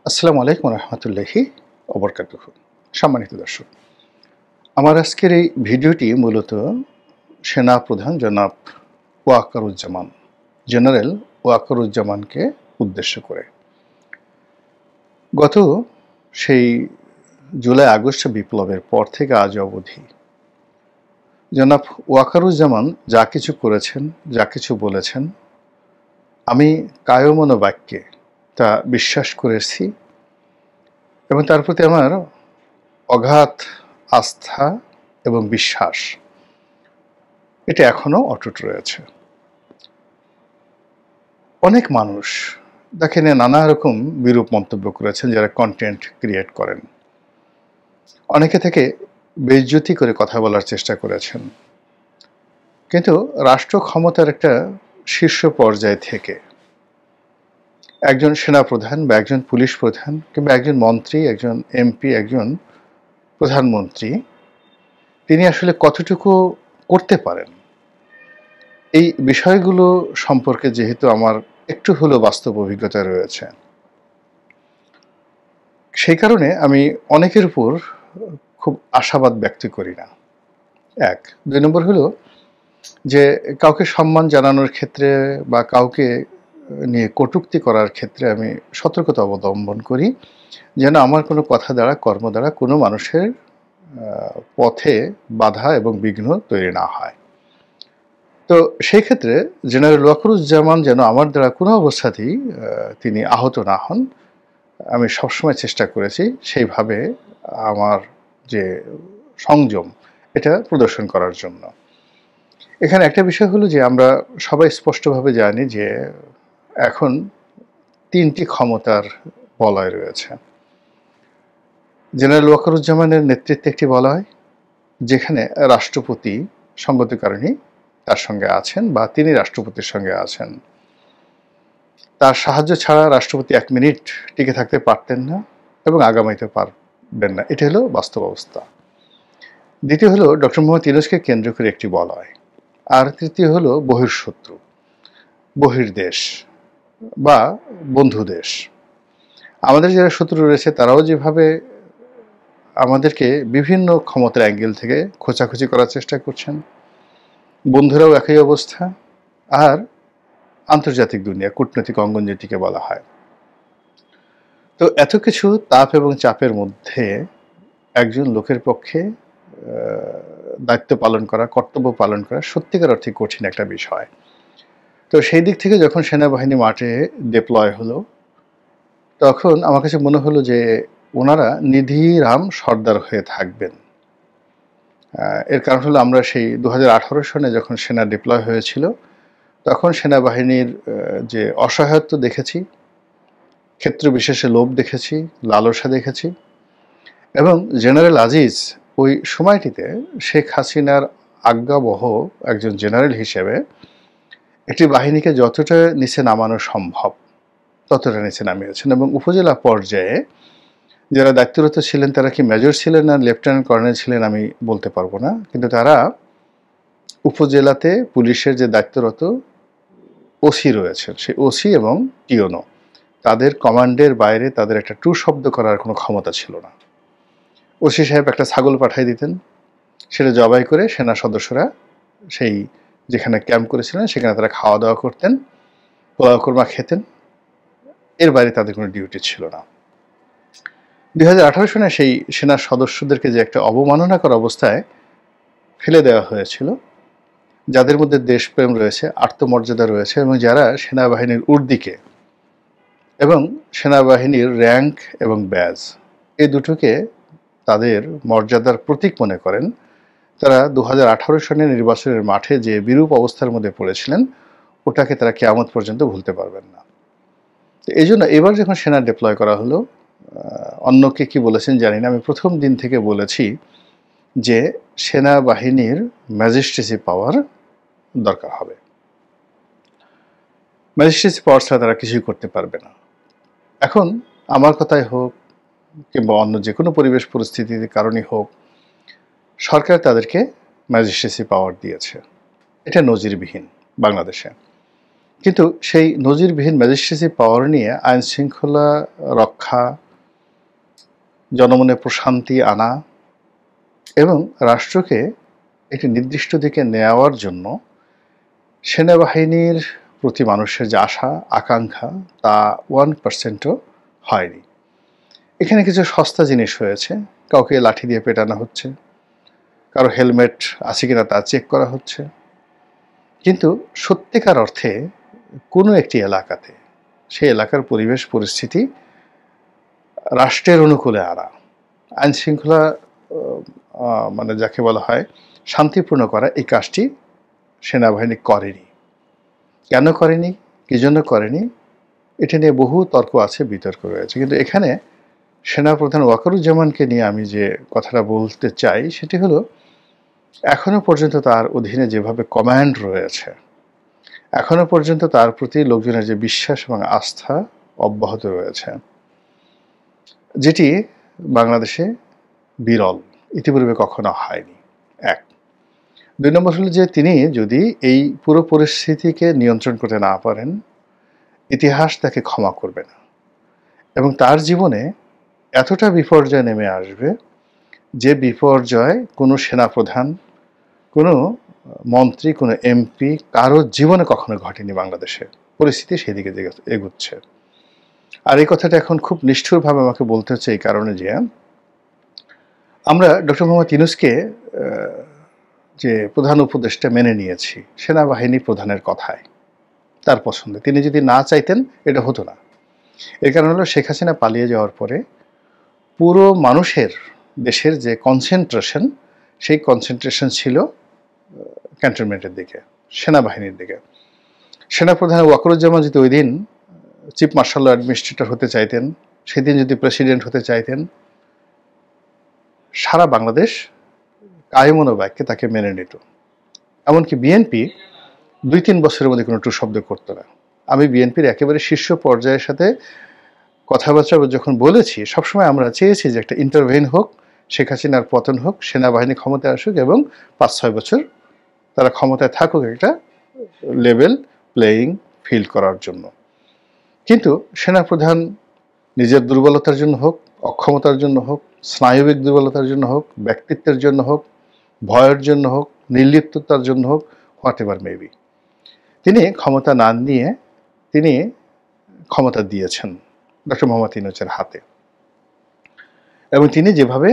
আসসালামু আলাইকুম রহমতুল্লাহি ওবরকাতুহু। সম্মানিত দর্শক, আমার আজকের এই ভিডিওটি মূলত সেনাপ্রধান জনাব ওয়াকারুজ্জামান, জেনারেল ওয়াকারুজ্জামানকে উদ্দেশ্য করে। গত সেই জুলাই আগস্ট বিপ্লবের পর থেকে আজ অবধি জনাব ওয়াকারুজ্জামান যা কিছু করেছেন, যা কিছু বলেছেন, আমি কায়মনো বাক্যে তা বিশ্বাস করেছি এবং তার প্রতি আমার অগাধ আস্থা এবং বিশ্বাস এটা এখনো অটুট রয়েছে। অনেক মানুষ দেখেন নানা রকম বিরূপ মন্তব্য করেছেন, যারা কন্টেন্ট ক্রিয়েট করেন। অনেকে থেকে বেইজ্জতি করে কথা বলার চেষ্টা করেছেন, কিন্তু রাষ্ট্র ক্ষমতার একটা শীর্ষ পর্যায় থেকে একজন সেনাপ্রধান বা একজন পুলিশ প্রধান কিংবা একজন মন্ত্রী, একজন এমপি, একজন প্রধানমন্ত্রী, তিনি আসলে কতটুকু করতে পারেন, এই বিষয়গুলো সম্পর্কে যেহেতু আমার একটু হলেও বাস্তব অভিজ্ঞতা রয়েছে, সেই কারণে আমি অনেকের উপর খুব আশাবাদ ব্যক্ত করি না। এক। দুই নম্বর হলো যে কাউকে সম্মান জানানোর ক্ষেত্রে বা কাউকে নিয়ে কটূক্তি করার ক্ষেত্রে আমি সতর্কতা অবলম্বন করি, যেন আমার কোনো কথা দ্বারা, কর্ম দ্বারা কোনো মানুষের পথে বাধা এবং বিঘ্ন তৈরি না হয়। তো সেই ক্ষেত্রে জেনারেল ওয়াকারুজ্জামান যেন আমার দ্বারা কোনো অবস্থাতেই তিনি আহত না হন, আমি সবসময় চেষ্টা করেছি সেইভাবে আমার যে সংযম এটা প্রদর্শন করার জন্য। এখানে একটা বিষয় হলো যে আমরা সবাই স্পষ্টভাবে জানি যে এখন তিনটি ক্ষমতার বলয় রয়েছে। জেনারেল ওয়াকারুজ্জামানের নেতৃত্বে একটি বলয়, যেখানে রাষ্ট্রপতি সঙ্গত কারণে তার সঙ্গে আছেন বা তিনি রাষ্ট্রপতির সঙ্গে আছেন। তার সাহায্য ছাড়া রাষ্ট্রপতি 1 মিনিট টিকে থাকতে পারতেন না এবং আগামীতে পারবেন না। এটা হলো বাস্তব অবস্থা। দ্বিতীয় হলো ডক্টর মোহাম্মদ ইউনূসকে কেন্দ্র করে একটি বলয়, আর তৃতীয় হলো বহির্শত্রু, বহির্দেশ বা বন্ধু দেশ। আমাদের যারা শত্রু রয়েছে তারাও যেভাবে আমাদেরকে বিভিন্ন ক্ষমতার অ্যাঙ্গেল থেকে খোঁচাখুচি করার চেষ্টা করছেন, বন্ধুরাও একই অবস্থা। আর আন্তর্জাতিক দুনিয়া, কূটনৈতিক অঙ্গন যেটিকে বলা হয়। তো এত কিছু তাপ এবং চাপের মধ্যে একজন লোকের পক্ষে দায়িত্ব পালন করা, কর্তব্য পালন করা সত্যিকার অর্থে কঠিন একটা বিষয়। তো সেই দিক থেকে যখন সেনাবাহিনী মাঠে ডিপ্লয় হলো, তখন আমার কাছে মনে হলো যে ওনারা নিধিরাম সর্দার হয়ে থাকবেন। এর কারণ হলো আমরা সেই 2018 সনে যখন সেনা ডিপ্লয় হয়েছিল, তখন সেনাবাহিনীর যে অসহায়ত্ব দেখেছি, ক্ষেত্র বিশেষে লোভ দেখেছি, লালসা দেখেছি, এবং জেনারেল আজিজ ওই সময়টিতে শেখ হাসিনার আজ্ঞাবহ একজন জেনারেল হিসেবে একটি বাহিনীকে যতটা নিচে নামানো সম্ভব ততটা নিচে নামিয়েছেন। এবং উপজেলা পর্যায়ে যারা দায়িত্বরত ছিলেন, তারা কি মেজর ছিলেন না লেফটেন্যান্ট কর্নেল ছিলেন আমি বলতে পারবো না, কিন্তু তারা উপজেলাতে পুলিশের যে দায়িত্বরত ওসি রয়েছেন, সেই ওসি এবং টিওনো, তাদের কমান্ডের বাইরে তাদের একটা টু শব্দ করার কোনো ক্ষমতা ছিল না। ওসি সাহেব একটা ছাগল পাঠিয়ে দিতেন, সেটা জবাই করে সেনা সদস্যরা সেই যেখানে ক্যাম্প করেছিলেন সেখানে তারা খাওয়া দাওয়া করতেন, পোলাও কোরমা খেতেন। এর বাইরে তাদের কোনো ডিউটি ছিল না। 2018 সনে সেই সেনা সদস্যদেরকে যে একটা অবমাননাকর অবস্থায় ফেলে দেওয়া হয়েছিল, যাদের মধ্যে দেশপ্রেম রয়েছে, আত্মমর্যাদা রয়েছে এবং যারা সেনাবাহিনীর ঊর্ধ্বে এবং সেনাবাহিনীর র্যাঙ্ক এবং ব্যাজ এই দুটোকে তাদের মর্যাদার প্রতীক মনে করেন, তারা 2018 সনের নির্বাচনের মাঠে যে বিরূপ অবস্থার মধ্যে পড়েছিলেন, ওটাকে তারা কিয়ামত পর্যন্ত ভুলতে পারবেন না। তো এই জন্য এবার যখন সেনা ডিপ্লয় করা হলো, অন্যকে কি বলেছেন জানি না, আমি প্রথম দিন থেকে বলেছি যে সেনাবাহিনীর ম্যাজিস্ট্রেসি পাওয়ার দরকার হবে। ম্যাজিস্ট্রেসি পাওয়ার ছাড়া তারা কিছুই করতে পারবে না। এখন আমার কথাই হোক কিংবা অন্য যে কোনো পরিবেশ পরিস্থিতির কারণেই হোক, সরকার তাদেরকে ম্যাজিস্ট্রেসি পাওয়ার দিয়েছে। এটা নজিরবিহীন বাংলাদেশে। কিন্তু সেই নজিরবিহীন ম্যাজিস্ট্রেসি পাওয়ার নিয়ে আইন শৃঙ্খলা রক্ষা, জনমনে প্রশান্তি আনা এবং রাষ্ট্রকে একটি নির্দিষ্ট দিকে নেওয়ার জন্য সেনাবাহিনীর প্রতি মানুষের যে আশা আকাঙ্ক্ষা তা 1%ও হয়নি। এখানে কিছু সস্তা জিনিস হয়েছে, কাউকে লাঠি দিয়ে পেটানো হচ্ছে, কারো হেলমেট আছে কিনা তা চেক করা হচ্ছে, কিন্তু সত্যিকার অর্থে কোনো একটি এলাকাতে সেই এলাকার পরিবেশ পরিস্থিতি রাষ্ট্রের অনুকূলে আনা, আইন শৃঙ্খলা মানে যাকে বলা হয় শান্তিপূর্ণ করা, এই কাজটি সেনাবাহিনী করেনি। কেন করেনি, কী জন্য করেনি, এটা নিয়ে বহু তর্ক আছে, বিতর্ক রয়েছে। কিন্তু এখানে সেনাপ্রধান ওয়াকারুজ্জামানকে নিয়ে আমি যে কথাটা বলতে চাই সেটি হলো, এখনো পর্যন্ত তার অধীনে যেভাবে কমান্ড রয়েছে, এখনো পর্যন্ত তার প্রতি লোকজনের যে বিশ্বাস এবং আস্থা অব্যাহত রয়েছে, যেটি বাংলাদেশে বিরল, ইতিপূর্বে কখনো হয়নি। এক। 2 নম্বর হলো যে তিনি যদি এই পুরো পরিস্থিতিকে নিয়ন্ত্রণ করতে না পারেন, ইতিহাস তাকে ক্ষমা করবে না এবং তার জীবনে এতটা বিপর্যয় নেমে আসবে যে বিপর্যয় কোনো সেনাপ্রধান, কোনো মন্ত্রী, কোনো এমপি কারো জীবনে কখনো ঘটেনি। বাংলাদেশে পরিস্থিতি সেদিকে এগুচ্ছে। আর এই কথাটা এখন খুব নিষ্ঠুরভাবে আমাকে বলতে হচ্ছে এই কারণে যে আমরা ডক্টর মোহাম্মদ ইউনূসকে যে প্রধান উপদেষ্টা মেনে নিয়েছি সেনাবাহিনী প্রধানের কথায়, তার পছন্দে। তিনি যদি না চাইতেন এটা হতো না। এর কারণ হলো শেখ হাসিনা পালিয়ে যাওয়ার পরে পুরো মানুষের, দেশের যে কনসেন্ট্রেশন, সেই কনসেন্ট্রেশন ছিল ক্যান্টনমেন্টের দিকে, সেনাবাহিনীর দিকে। সেনাপ্রধান ওয়াকারুজ্জামান যদি ওই দিন চিফ মার্শাল অ্যাডমিনিস্ট্রেটর হতে চাইতেন, সেদিন যদি প্রেসিডেন্ট হতে চাইতেন, সারা বাংলাদেশ কায়মনো বাক্যে তাকে মেনে নিত। এমনকি বিএনপি 2-3 বছরের মধ্যে কোনো টু শব্দ করতো না। আমি বিএনপির একেবারে শীর্ষ পর্যায়ের সাথে কথাবার্তা যখন বলেছি, সবসময় আমরা চেয়েছি যে একটা ইন্টারভেন হোক, শেখ হাসিনার পতন হোক, সেনাবাহিনী ক্ষমতায় আসুক এবং 5-6 বছর তারা ক্ষমতায় থাকুক, একটা লেভেল প্লেয়িং ফিল্ড করার জন্য। কিন্তু সেনাপ্রধান নিজের দুর্বলতার জন্য হোক, অক্ষমতার জন্য হোক, স্নায়বিক দুর্বলতার জন্য হোক, ব্যক্তিত্বের জন্য হোক, ভয়ের জন্য হোক, নির্লিপ্ততার জন্য হোক, হোয়াট এভার মেবি, তিনি ক্ষমতা না নিয়ে তিনি ক্ষমতা দিয়েছেন ডক্টর মোহাম্মদ ইউনূসের হাতে। এবং তিনি যেভাবে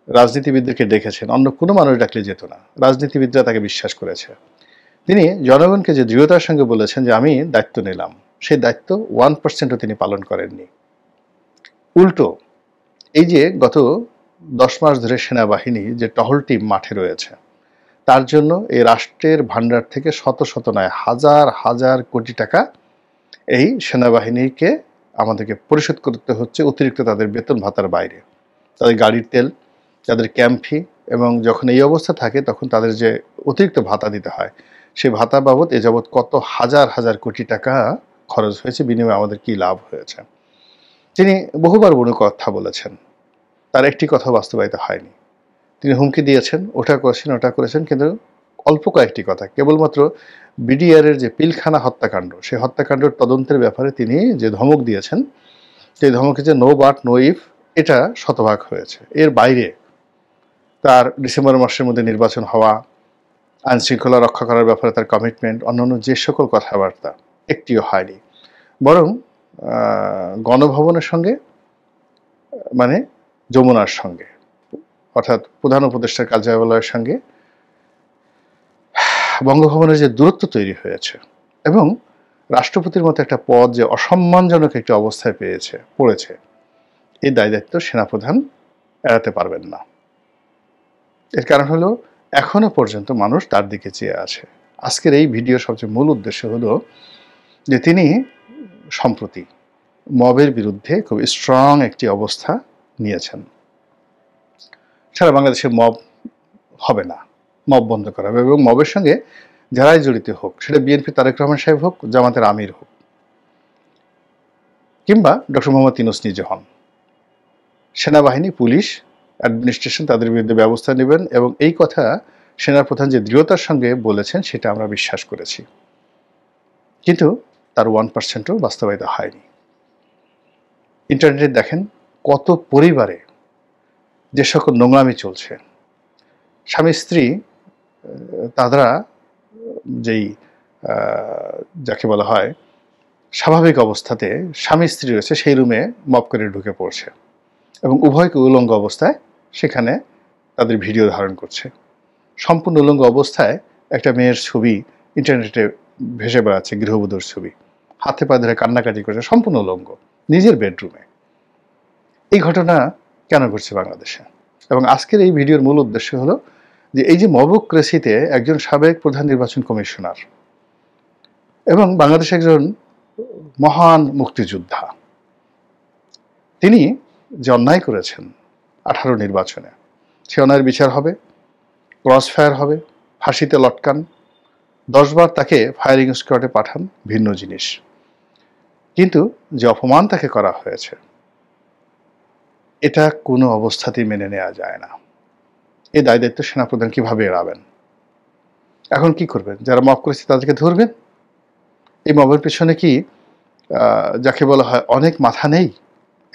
রাজনীতিবিদদেরকে ডেকেছেন, অন্য কোনো মানুষ ডাকলে যেত না, রাজনীতিবিদরা তাকে বিশ্বাস করেছে। তিনি জনগণকে যে দৃঢ়তার সঙ্গে বলেছেন যে আমি দায়িত্ব নিলাম, সেই দায়িত্ব 1%ও তিনি পালন করেননি। উল্টো এই যে গত 10 মাস ধরে সেনাবাহিনী যে টহল টিম মাঠে রয়েছে, তার জন্য এই রাষ্ট্রের ভাণ্ডার থেকে শত শত নয় হাজার হাজার কোটি টাকা এই সেনাবাহিনীকে আমাদেরকে পরিশোধ করতে হচ্ছে, অতিরিক্ত তাদের বেতন ভাতার বাইরে, তাদের গাড়ির তেল, তাদের ক্যাম্প ফি, এবং যখন এই অবস্থা থাকে তখন তাদের যে অতিরিক্ত ভাতা দিতে হয়, সেই ভাতা বাবদ এ যাবৎ কত হাজার হাজার কোটি টাকা খরচ হয়েছে, বিনিময়ে আমাদের কি লাভ হয়েছে। তিনি বহুবার বহু কথা বলেছেন, তার একটি কথা বাস্তবায়িত হয়নি। তিনি হুমকি দিয়েছেন, ওটা করেছেন, ওটা করেছেন, কিন্তু অল্প কয়েকটি কথা, কেবলমাত্র বিডিআরের যে পিলখানা হত্যাকাণ্ড, সেই হত্যাকাণ্ডের তদন্তের ব্যাপারে তিনি যে ধমক দিয়েছেন, সেই ধমকে যে নো বাট নো ইফ, এটা শতভাগ হয়েছে। এর বাইরে তার ডিসেম্বর মাসের মধ্যে নির্বাচন হওয়া, আইন শৃঙ্খলা রক্ষা করার ব্যাপারে তার কমিটমেন্ট, অন্যান্য যে সকল কথাবার্তা, একটিও হয়নি। বরং গণভবনের সঙ্গে, মানে যমুনার সঙ্গে, অর্থাৎ প্রধান উপদেষ্টার কার্যালয়ের সঙ্গে বঙ্গভবনের যে দূরত্ব তৈরি হয়েছে এবং রাষ্ট্রপতির মতো একটা পদ যে অসম্মানজনক একটি অবস্থায় পড়েছে, এই দায়িত্ব সেনাপ্রধান এড়াতে পারবেন না। এর কারণ হলো এখনো পর্যন্ত মানুষ তার দিকে চেয়ে আছে। আজকের এই ভিডিওর সবচেয়ে মূল উদ্দেশ্য হলো যে তিনি সম্প্রতি মবের বিরুদ্ধে খুব স্ট্রং একটি অবস্থা নিয়েছেন। সারা বাংলাদেশে মব হবে না, মব বন্ধ করা হবে, এবং মবের সঙ্গে যারাই জড়িত হোক, সেটা বিএনপি তারেক রহমান সাহেব হোক, জামাতের আমির হোক, কিংবা ডক্টর মোহাম্মদ ইউনূস নিজে হন, সেনাবাহিনী, পুলিশ, অ্যাডমিনিস্ট্রেশন তাদের বিরুদ্ধে ব্যবস্থা নেবেন। এবং এই কথা সেনাপ্রধান যে দৃঢ়তার সঙ্গে বলেছেন, সেটা আমরা বিশ্বাস করেছি। কিন্তু তার 1%ও বাস্তবায়িত হয়নি। ইন্টারনেটে দেখেন কত পরিবারে যে সকল নোংরামি চলছে, স্বামী স্ত্রী তারা যেই যাকে বলা হয় স্বাভাবিক অবস্থাতে স্বামী স্ত্রী রয়েছে সেই রুমে মপ করে ঢুকে পড়ছে এবং উভয়কে উলঙ্গ অবস্থায় সেখানে তাদের ভিডিও ধারণ করছে। সম্পূর্ণ উলঙ্গ অবস্থায় একটা মেয়ের ছবি ইন্টারনেটে ভেসে বেড়াচ্ছে, গৃহবধূর ছবি, হাতে পা ধরে কান্নাকাটি করছে, সম্পূর্ণ উলঙ্গ নিজের বেডরুমে। এই ঘটনা কেন ঘটছে বাংলাদেশে? এবং আজকের এই ভিডিওর মূল উদ্দেশ্য হলো যে এই যে মবক্রেসিতে একজন সাবেক প্রধান নির্বাচন কমিশনার এবং বাংলাদেশে একজন মহান মুক্তিযোদ্ধা, তিনি যে অন্যায় করেছেন 18 নির্বাচনে, সে অন্যায়ের বিচার হবে, ক্রস ফায়ার হবে, ফাঁসিতে লটকান, 10 বার তাকে ফায়ারিং স্কোয়াডে পাঠান, ভিন্ন জিনিস। কিন্তু যে অপমান তাকে করা হয়েছে এটা কোনো অবস্থাতেই মেনে নেওয়া যায় না। এই দায় দায়িত্ব সেনাপ্রধান কিভাবে এড়াবেন? এখন কি করবেন? যারা মব করেছে তাদেরকে ধরবেন? এই মবের পেছনে কি যাকে বলা হয় অনেক মাথা নেই?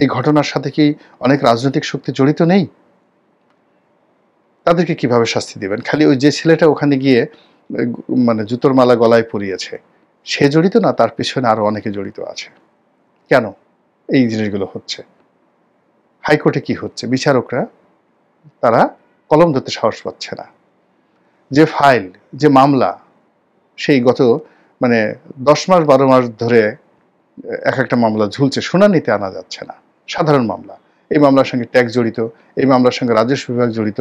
এই ঘটনার সাথে কি অনেক রাজনৈতিক শক্তি জড়িত নেই? তাদেরকে কিভাবে শাস্তি দিবেন? খালি ওই যে ছেলেটা ওখানে গিয়ে মানে জুতোর মালা গলায় পরিয়েছে সে জড়িত না, তার পিছনে আরো অনেকে জড়িত আছে। কেন এই জিনিসগুলো হচ্ছে? হাইকোর্টে কি হচ্ছে? বিচারকরা তারা কলম ধরতে সাহস পাচ্ছে না। যে ফাইল, যে মামলা, সেই গত 10 মাস 12 মাস ধরে এক একটা মামলা ঝুলছে, শুনানিতে আনা যাচ্ছে না। সাধারণ মামলা, এই মামলার সঙ্গে ট্যাক্স জড়িত, এই মামলার সঙ্গে রাজস্ব বিভাগ জড়িত,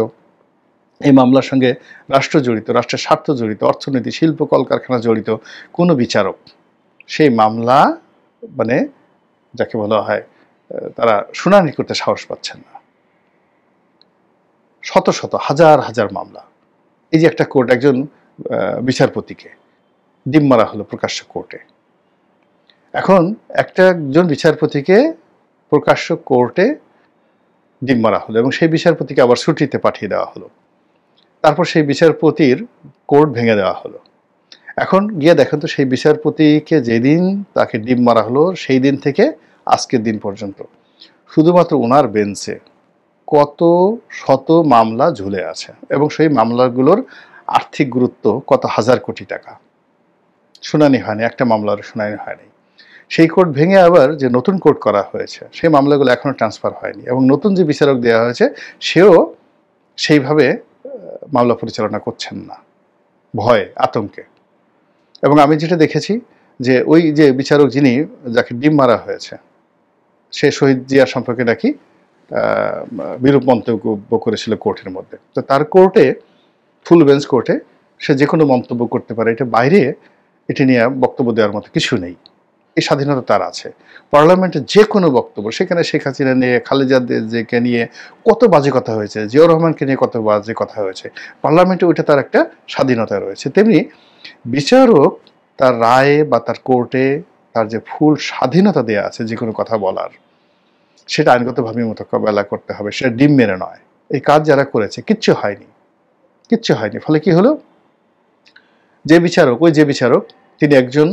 এই মামলার সঙ্গে রাষ্ট্র জড়িত, রাষ্ট্রের স্বার্থ জড়িত, অর্থনীতি, শিল্প, কলকারখানা জড়িত। কোনো বিচারক সেই মামলা যাকে বলা হয় তারা শুনানি করতে সাহস পাচ্ছেন না। শত শত হাজার হাজার মামলা। এই যে একটা কোর্ট একজন বিচারপতিকে ডিম মারা হলো প্রকাশ্য কোর্টে। এখন একজন বিচারপতিকে প্রকাশ্য কোর্টে ডিম মারা হলো এবং সেই বিচারপতিকে আবার ছুটিতে পাঠিয়ে দেওয়া হলো। তারপর সেই বিচারপতির কোর্ট ভেঙে দেওয়া হলো। এখন গিয়ে দেখেন তো সেই বিচারপতিকে যেদিন তাকে ডিম মারা হলো সেই দিন থেকে আজকের দিন পর্যন্ত শুধুমাত্র ওনার বেঞ্চে কত শত মামলা ঝুলে আছে এবং সেই মামলাগুলোর আর্থিক গুরুত্ব কত হাজার কোটি টাকা। শুনানি হয়নি, একটা মামলার শুনানি হয়নি। সেই কোর্ট ভেঙে আবার যে নতুন কোর্ট করা হয়েছে সেই মামলাগুলো এখনো ট্রান্সফার হয়নি এবং নতুন যে বিচারক দেওয়া হয়েছে সেও সেইভাবে মামলা পরিচালনা করছেন না, ভয়ে আতঙ্কে। এবং আমি যেটা দেখেছি যে ওই যে বিচারক যিনি যাকে ডিম মারা হয়েছে সে শহীদ জিয়ার সম্পর্কে নাকি বিরূপ মন্তব্য করেছিল কোর্টের মধ্যে। তো তার কোর্টে, ফুল বেঞ্চ কোর্টে সে যে কোনো মন্তব্য করতে পারে, এটা বাইরে এটা নিয়ে বক্তব্য দেওয়ার মতো কিছু নেই। এই স্বাধীনতা তার আছে। পার্লামেন্টে যে কোনো বক্তব্য, সেখানে শেখ হাসিনা নিয়ে, খালেদা জিয়াকে নিয়ে কত বাজে কথা হয়েছে, জিয়াউর রহমানকে নিয়ে কত বাজে কথা হয়েছে, পার্লামেন্টে ওইটা তার একটা স্বাধীনতা রয়েছে। তেমনি বিচারক তার রায়ে বা তার কোর্টে তার যে ফুল স্বাধীনতা দেওয়া আছে যে কোনো কথা বলার, সেটা আইনগতভাবে মোকাবেলা করতে হবে, সেটা ডিম মেরে নয়। এই কাজ যারা করেছে কিচ্ছু হয়নি। ফলে কি হলো, যে বিচারক তিনি একজন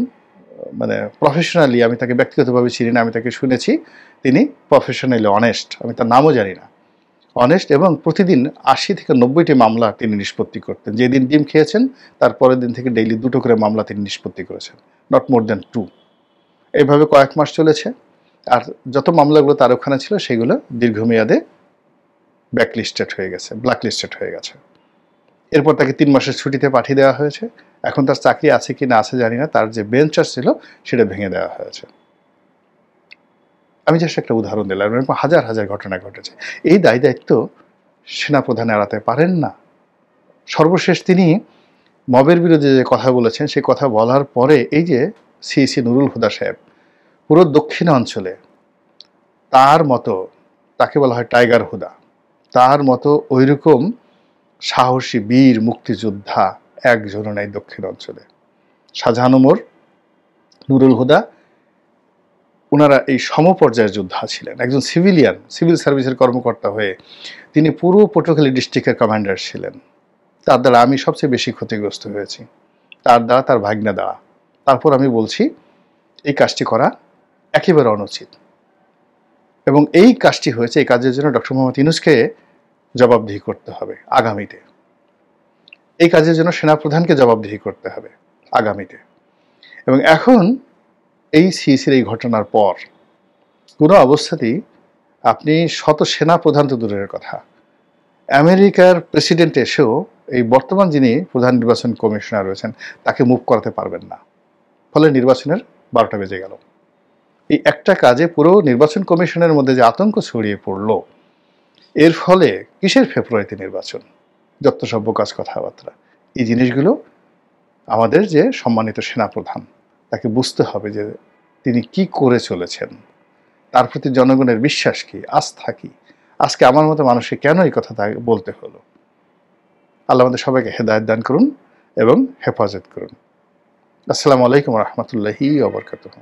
প্রফেশনালি, আমি তাকে ব্যক্তিগতভাবে চিনি না, আমি তাকে শুনেছি তিনি প্রফেশনালি অনেস্ট, আমি তার নামও জানি না, অনেস্ট, এবং প্রতিদিন 80 থেকে 90টি মামলা তিনি নিষ্পত্তি করতেন। যেদিন ডিম খেয়েছেন তার পরের দিন থেকে ডেইলি 2টো করে মামলা তিনি নিষ্পত্তি করেছেন, নট মোর দ্যান 2। এইভাবে কয়েক মাস চলেছে। আর যত মামলাগুলো তার ওখানে ছিল সেগুলো দীর্ঘমেয়াদে ব্ল্যাকলিস্টেড হয়ে গেছে। এরপর তাকে 3 মাসের ছুটিতে পাঠিয়ে দেওয়া হয়েছে। এখন তার চাকরি আছে কি না আছে জানি না, তার যে বেঞ্চার ছিল সেটা ভেঙে দেওয়া হয়েছে। আমি জাস্ট একটা উদাহরণ দিলাম, এরকম হাজার হাজার ঘটনা ঘটেছে। এই দায় দায়িত্ব সেনাপ্রধান এড়াতে পারেন না। সর্বশেষ তিনি মবের বিরুদ্ধে যে কথা বলেছেন, সেই কথা বলার পরে এই যে সিইসি নুরুল হুদা সাহেব পুরো দক্ষিণ অঞ্চলে তার মতো, তাকে বলা হয় টাইগার হুদা, তার মতো ওইরকম সাহসী বীর মুক্তিযোদ্ধা একজনও নাই দক্ষিণ অঞ্চলে। শাহজাহান ওমর, নুরুল হুদা, ওনারা এই সমপর্যায়ের যোদ্ধা ছিলেন। একজন সিভিল সার্ভিসের কর্মকর্তা হয়ে তিনি পুরো পটুয়াখালী ডিস্ট্রিক্টের কমান্ডার ছিলেন। তার দ্বারা আমি সবচেয়ে বেশি ক্ষতিগ্রস্ত হয়েছি, তার দ্বারা, তার ভাগ্নে দ্বারা। তারপর আমি বলছি এই কাজটি করা একেবারে অনুচিত, এবং এই কাজটি হয়েছে, এই কাজের জন্য ডক্টর মোহাম্মদ ইউনূসকে জবাবদিহি করতে হবে আগামীতে। এই কাজের জন্য সেনাপ্রধানকে জবাবদিহি করতে হবে আগামীতে। এবং এখন এই সিইসির এই ঘটনার পর কোনো অবস্থাতেই আপনি শত সেনাপ্রধান তো দূরের কথা, আমেরিকার প্রেসিডেন্ট এসেও এই বর্তমান যিনি প্রধান নির্বাচন কমিশনার রয়েছেন তাকে মুভ করাতে পারবেন না। ফলে নির্বাচনের 12টা বেজে গেল। এই একটা কাজে পুরো নির্বাচন কমিশনের মধ্যে যে আতঙ্ক ছড়িয়ে পড়ল, এর ফলে কিসের ফেব্রুয়ারিতে নির্বাচন, যত সভ্য কাজ কথাবার্তা, এই জিনিসগুলো আমাদের যে সম্মানিত সেনাপ্রধান তাকে বুঝতে হবে যে তিনি কি করে চলেছেন, তার প্রতি জনগণের বিশ্বাস কি, আস্থা কি। আজকে আমার মতো মানুষকে কেন এই কথা বলতে হলো? আল্লাহ আমাদের সবাইকে হেদায়েত দান করুন এবং হেফাজত করুন। আসসালামু আলাইকুম ওয়া রাহমাতুল্লাহি ওয়া বারাকাতুহু।